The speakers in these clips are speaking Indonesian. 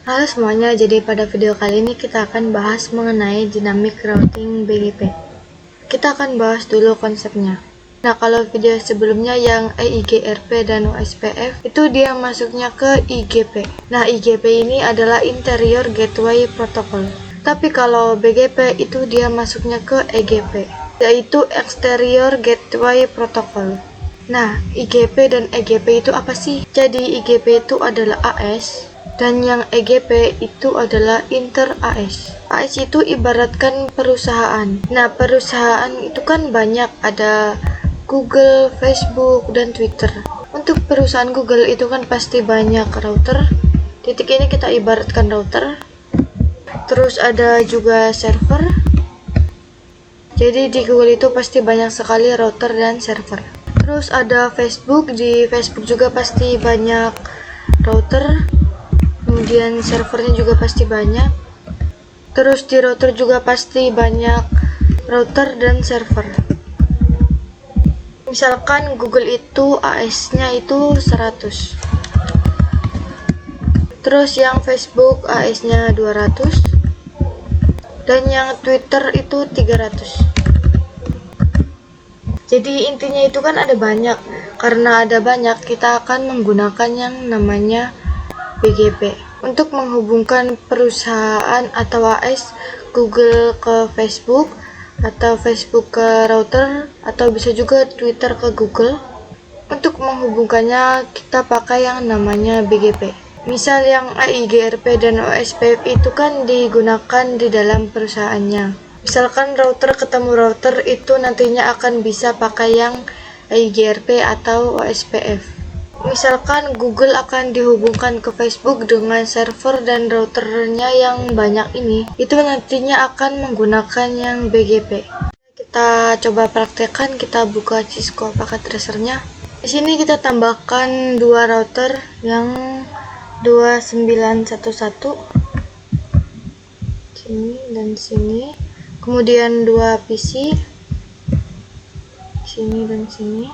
Halo semuanya, jadi pada video kali ini kita akan bahas mengenai dynamic routing BGP. Kita akan bahas dulu konsepnya. Nah, kalau video sebelumnya yang EIGRP dan OSPF itu dia masuknya ke IGP. Nah, IGP ini adalah Interior Gateway Protocol. Tapi kalau BGP itu dia masuknya ke EGP, yaitu Exterior Gateway Protocol. Nah, IGP dan EGP itu apa sih? Jadi IGP itu adalah AS, dan yang EGP itu adalah inter AS. AS itu ibaratkan perusahaan. Nah, perusahaan itu kan banyak, ada Google, Facebook, dan Twitter. Untuk perusahaan Google itu kan pasti banyak router. Titik ini kita ibaratkan router. Terus ada juga server. Jadi di Google itu pasti banyak sekali router dan server. Terus ada Facebook, di Facebook juga pasti banyak router. Kemudian servernya juga pasti banyak. Terus di router juga pasti banyak router dan server. Misalkan Google itu AS-nya itu 100. Terus yang Facebook AS-nya 200. Dan yang Twitter itu 300. Jadi intinya itu kan ada banyak. Karena ada banyak, kita akan menggunakan yang namanya BGP untuk menghubungkan perusahaan atau AS Google ke Facebook, atau Facebook ke router, atau bisa juga Twitter ke Google. Untuk menghubungkannya kita pakai yang namanya BGP. Misal yang EIGRP dan OSPF itu kan digunakan di dalam perusahaannya. Misalkan router ketemu router itu nantinya akan bisa pakai yang EIGRP atau OSPF. Misalkan Google akan dihubungkan ke Facebook dengan server dan routernya yang banyak ini, itu nantinya akan menggunakan yang BGP. Kita coba praktekkan, kita buka Cisco packet tracernya. Di sini kita tambahkan dua router yang 2911 sini dan sini, kemudian dua PC sini dan sini.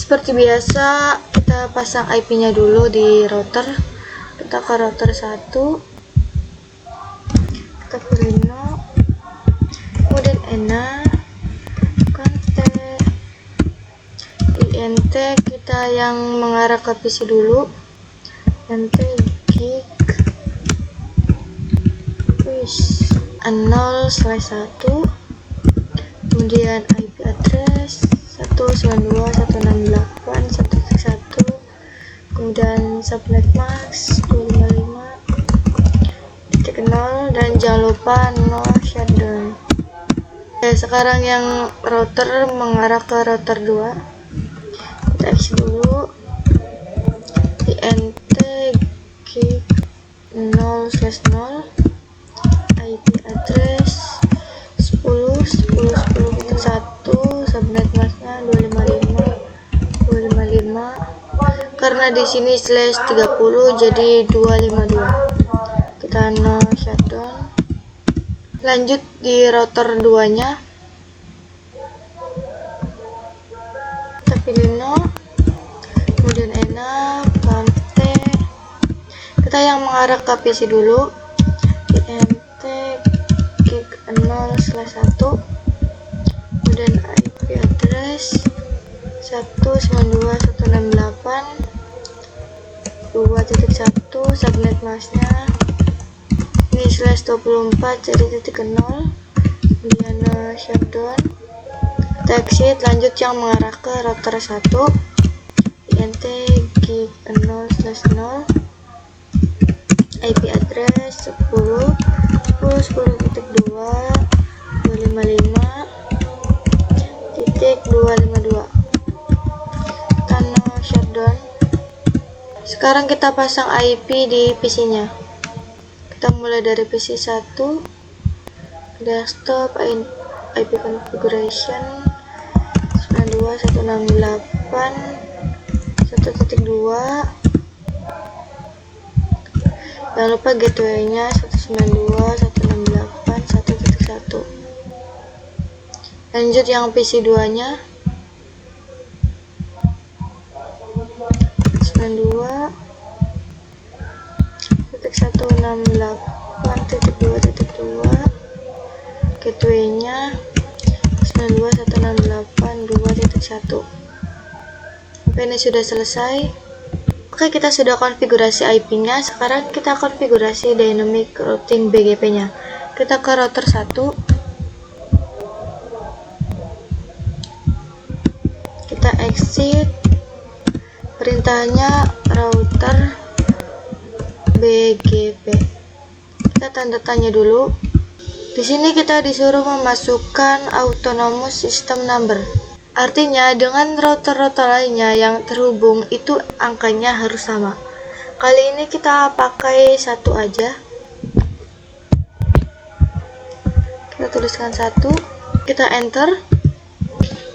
Seperti biasa, kita pasang IP-nya dulu di router. Kita ke router 1. Kita pilih no. Kemudian ENA. Kontak. INT kita yang mengarah ke PC dulu. NT gig. 0/1. Kemudian IP address 192.168.1.1, kemudian subnet mask 255.0, dan jangan lupa no shutdown. Sekarang yang router mengarah ke router 2. Kita isi dulu INT gig 0/0, IP address 10.10.10.1, subnet masknya 255.255. Karena di sini /30 jadi 252. Kita no shutdown. Lanjut di router 2 nya, kita pilih no, kemudian ENA, kontak. Kita yang mengarah ke PC dulu, INT gig 0/1, kemudian IP address 192.168.2.1, subnet masknya ini /24 jadi .0, kemudian shutdown. Kita exit. Lanjut yang mengarah ke router 1, INT gig 0/0, IP address 10.10.2.255.252. Kita no shutdown. Sekarang kita pasang IP di PC nya. Kita mulai dari PC 1, desktop, IP configuration 92.168.1.2, Jangan lupa gateway-nya 192.168.1.1. Lanjut yang PC 2 nya 92.168.2.2. Gateway-nya 92.168.2.1. Oke, ini sudah selesai. Oke, kita sudah konfigurasi IP-nya. Sekarang kita konfigurasi dynamic routing BGP-nya. Kita ke router 1. Kita exit. Perintahnya router BGP. Kita tanda tanya dulu. Di sini kita disuruh memasukkan autonomous system number. Artinya dengan router-router lainnya yang terhubung itu angkanya harus sama. Kali ini kita pakai 1 aja. Kita tuliskan 1. Kita enter.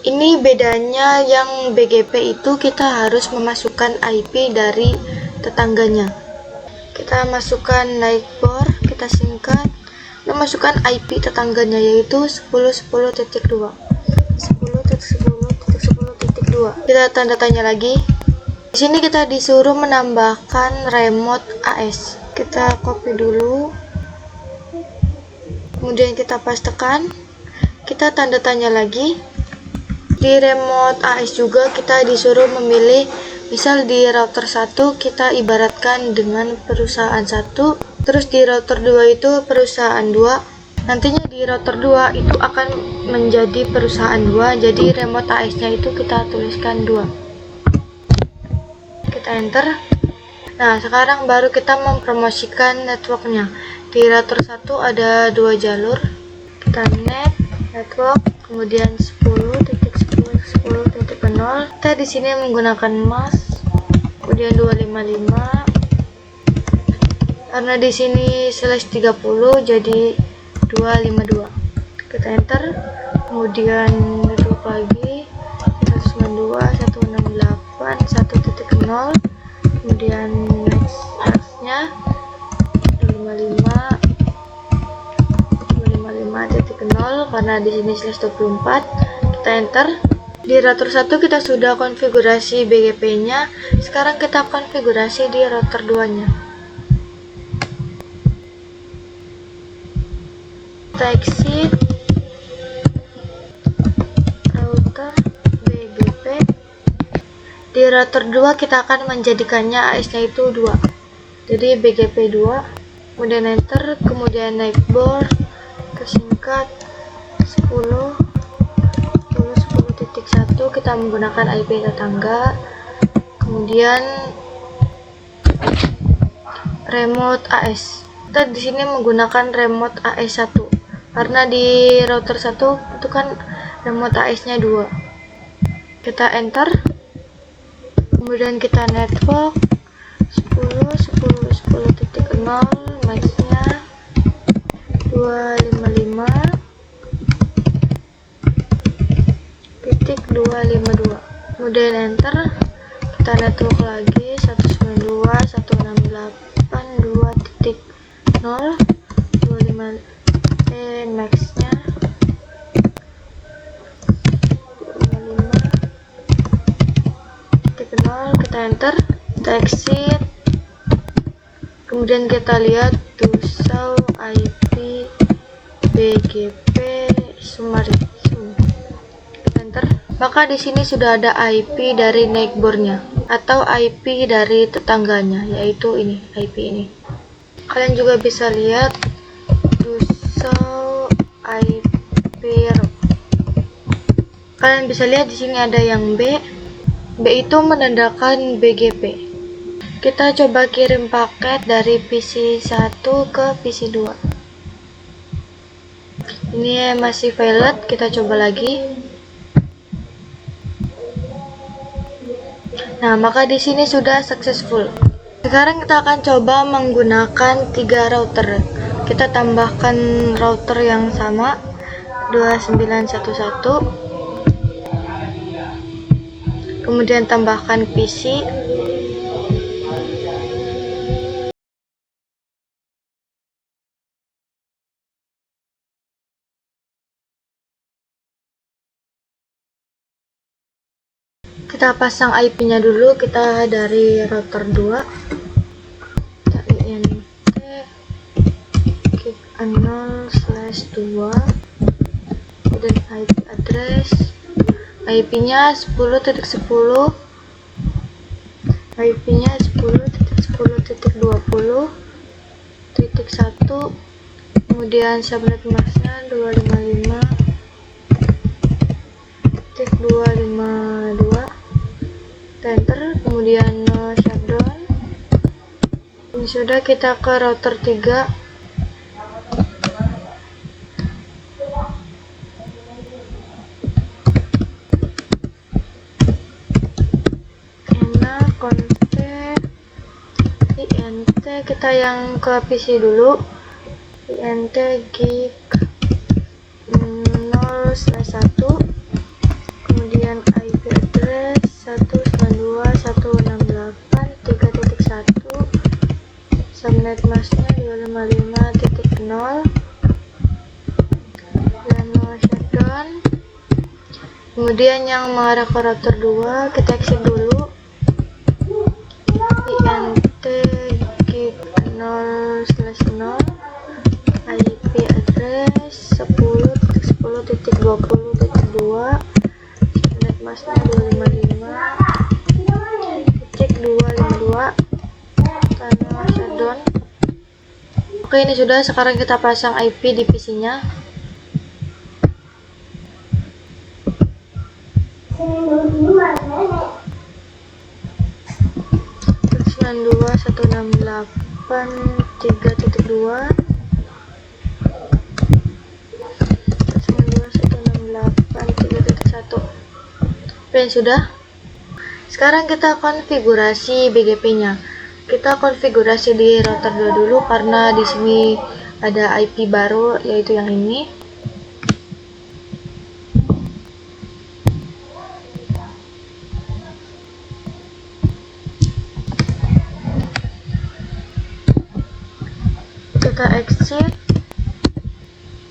Ini bedanya yang BGP itu kita harus memasukkan IP dari tetangganya. Kita masukkan neighbor, kita singkat. Kita masukkan IP tetangganya yaitu 10.10.2. 10.10.10.2. Kita tanda tanya lagi. Di sini kita disuruh menambahkan remote AS. Kita copy dulu. Kemudian kita pastekan. Kita tanda tanya lagi. Di remote AS juga kita disuruh memilih, misal di router 1 kita ibaratkan dengan perusahaan 1, terus di router 2 itu perusahaan 2. Nantinya di router 2 itu akan menjadi perusahaan 2, jadi remote AS-nya itu kita tuliskan 2. Kita enter. Nah, sekarang baru kita mempromosikan networknya. Di router 1 ada 2 jalur. Kita network, kemudian 10.10.10.0. Kita di sini menggunakan mask, kemudian 255. Karena di sini /30 jadi 252. Kita enter. Kemudian network lagi 192.168.1.0. Kemudian next-nya 255.0 karena di sini /24. Kita enter. Di router 1 kita sudah konfigurasi BGP-nya. Sekarang kita konfigurasi di router 2-nya. Kita exit router BGP. Di router 2 kita akan menjadikannya AS-nya itu 2. Jadi BGP 2. Kemudian enter, kemudian neighbor, tersingkat 10.10.1. Kita menggunakan IP tetangga. Kemudian remote AS. Kita di sini menggunakan remote AS 1 karena di router 1 itu kan remote AS-nya 2. Kita enter. Kemudian kita network 10.10.10.0, max-nya 255.252. Kemudian enter. Kita network lagi 192.168.2.0, 25 max-nya 25.0. Kita enter. Kita exit. Kemudian kita lihat to show IP BGP summary. Enter. Maka di sini sudah ada IP dari neighbornya atau IP dari tetangganya, yaitu ini, IP ini. Kalian juga bisa lihat to show IP row. Kalian bisa lihat di sini ada yang B. B itu menandakan BGP. Kita coba kirim paket dari PC 1 ke PC 2. Ini masih valid, kita coba lagi. Nah, maka di sini sudah successful. Sekarang kita akan coba menggunakan 3 router. Kita tambahkan router yang sama 2911. Kemudian tambahkan PC Kita pasang IP-nya dulu, kita dari router 2. Kita INT gig 0/2 dan IP address. IP-nya 10.10, IP-nya 10.10.20.1, kemudian subnet masknya 255.252, enter, kemudian shutdown. Ini sudah, kita ke router 3. Config INT, kita yang ke PC dulu, INT gig 0/1, kemudian IP address 192.168.3.1, subnet masknya 255.0, dan shutdown. Kemudian yang mengarah ke router 2, kita exit dulu, INT gig 0/0, IP address 10.10.20.2, subnet masknya 255.252, tanah shutdown. Oke, ini sudah. Sekarang kita pasang IP di PC-nya. 92.168.3.2, 92.168.3.1. Oke, sudah. Sekarang kita konfigurasi BGP-nya. Kita konfigurasi di router 2 dulu karena di sini ada IP baru, yaitu yang ini. Kita exit,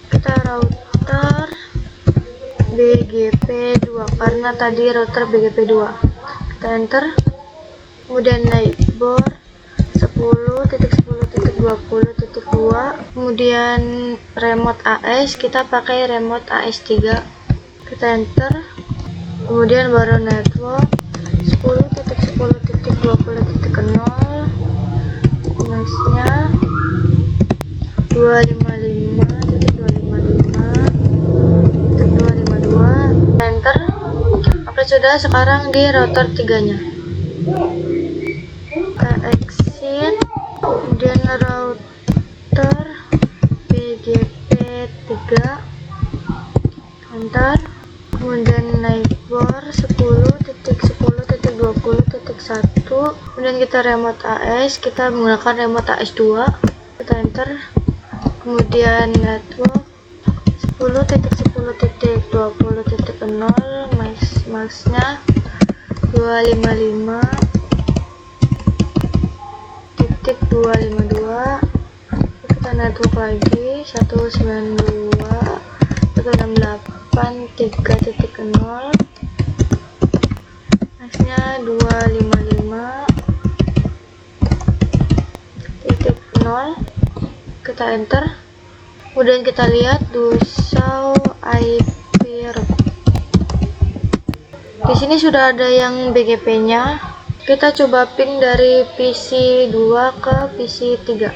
kita router BGP 2 karena tadi router BGP 2. Kita enter, kemudian neighbor 10.10.20.2, kemudian remote AS, kita pakai remote AS 3. Kita enter, kemudian baru network 10.10.20.0, masnya 255.255.252, enter. Oke, sudah. Sekarang di router 3-nya kita exit, kemudian router BGP 3, enter, kemudian neighbor 10.10.20.1, kemudian kita remote AS, kita menggunakan remote AS 2. Kita enter, kemudian network 10.10.20.0, masknya 255.252, kita network lagi 192.168.3.0, masknya 255.0. Kita enter, kemudian kita lihat Dusau IP root. Di sini sudah ada yang BGP-nya. Kita coba ping dari PC 2 ke PC 3.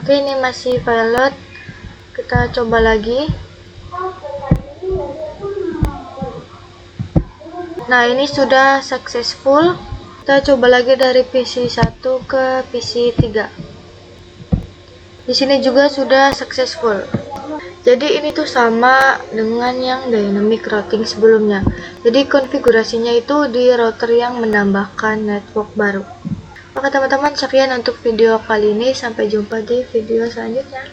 Oke, ini masih pilot. Kita coba lagi. Nah, ini sudah successful. Kita coba lagi dari PC 1 ke PC 3. Di sini juga sudah successful. Jadi ini tuh sama dengan yang dynamic routing sebelumnya. Jadi konfigurasinya itu di router yang menambahkan network baru. Oke teman-teman, sekian untuk video kali ini. Sampai jumpa di video selanjutnya.